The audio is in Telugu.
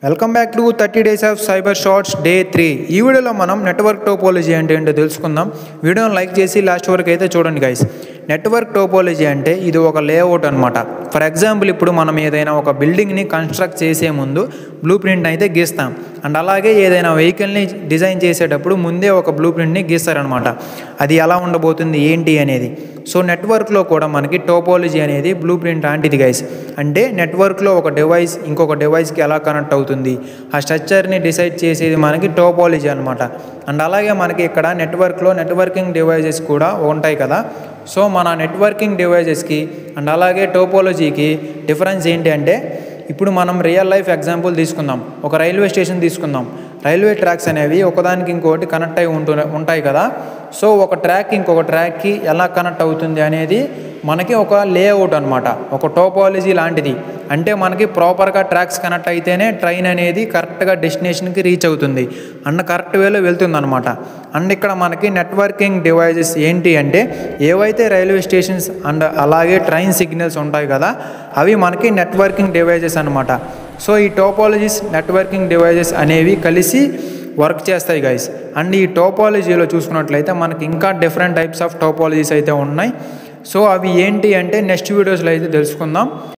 Welcome back to 30 days of cyber shorts day 3. ఈ వీడియోలో మనం నెట్వర్క్ టోపోలజీ అంటే ఏంటో తెలుసుకుందాం. వీడియోని లైక్ చేసి లాస్ట్ వరకు అయితే చూడండి గైస్. నెట్వర్క్ టోపోలజీ అంటే ఇది ఒక లేఅవుట్ అనమాట. ఫర్ ఎగ్జాంపుల్ ఇప్పుడు మనం ఏదైనా ఒక బిల్డింగ్ని కన్స్ట్రక్ట్ చేసే ముందు బ్లూ ప్రింట్ అయితే గీస్తాం. అండ్ అలాగే ఏదైనా వెహికల్ని డిజైన్ చేసేటప్పుడు ముందే ఒక బ్లూ ప్రింట్ని గీస్తారనమాట. అది ఎలా ఉండబోతుంది ఏంటి అనేది. సో నెట్వర్క్లో కూడా మనకి టోపోలజీ అనేది బ్లూ ప్రింట్ లాంటిది గైస్. అంటే నెట్వర్క్లో ఒక డివైస్ ఇంకొక డివైస్కి ఎలా కనెక్ట్ అవుతుంది, ఆ స్ట్రక్చర్ని డిసైడ్ చేసేది మనకి టోపోలజీ అనమాట. అండ్ అలాగే మనకి ఇక్కడ నెట్వర్క్లో నెట్వర్కింగ్ డివైజెస్ కూడా ఉంటాయి కదా. సో మన నెట్వర్కింగ్ డివైజెస్కి అండ్ అలాగే టోపోలజీకి డిఫరెన్స్ ఏంటి అంటే, ఇప్పుడు మనం రియల్ లైఫ్ ఎగ్జాంపుల్ తీసుకుందాం. ఒక రైల్వే స్టేషన్ తీసుకుందాం. రైల్వే ట్రాక్స్ అనేవి ఒకదానికి ఇంకొకటి కనెక్ట్ అయి ఉంటాయి కదా. సో ఒక ట్రాక్ ఇంకొక ట్రాక్కి ఎలా కనెక్ట్ అవుతుంది అనేది మనకి ఒక లేఅవుట్ అనమాట, ఒక టోపాలజీ లాంటిది. అంటే మనకి ప్రాపర్గా ట్రాక్స్ కనెక్ట్ అయితేనే ట్రైన్ అనేది కరెక్ట్గా డెస్టినేషన్కి రీచ్ అవుతుంది అండ్ కరెక్ట్ వేలో వెళ్తుంది అనమాట. అండ్ ఇక్కడ మనకి నెట్వర్కింగ్ డివైజెస్ ఏంటి అంటే, ఏవైతే రైల్వే స్టేషన్స్ అండ్ అలాగే ట్రైన్ సిగ్నల్స్ ఉంటాయి కదా, అవి మనకి నెట్వర్కింగ్ డివైజెస్ అనమాట. సో ఈ టోపాలజీస్ నెట్వర్కింగ్ డివైజెస్ అనేవి కలిసి వర్క్ చేస్తాయి గైస్. అండ్ ఈ టోపాలజీలో చూసుకున్నట్లయితే మనకి ఇంకా డిఫరెంట్ టైప్స్ ఆఫ్ టోపాలజీస్ అయితే ఉన్నాయి. సో అవి ఏంటి అంటే నెక్స్ట్ వీడియోస్లో అయితే తెలుసుకుందాం.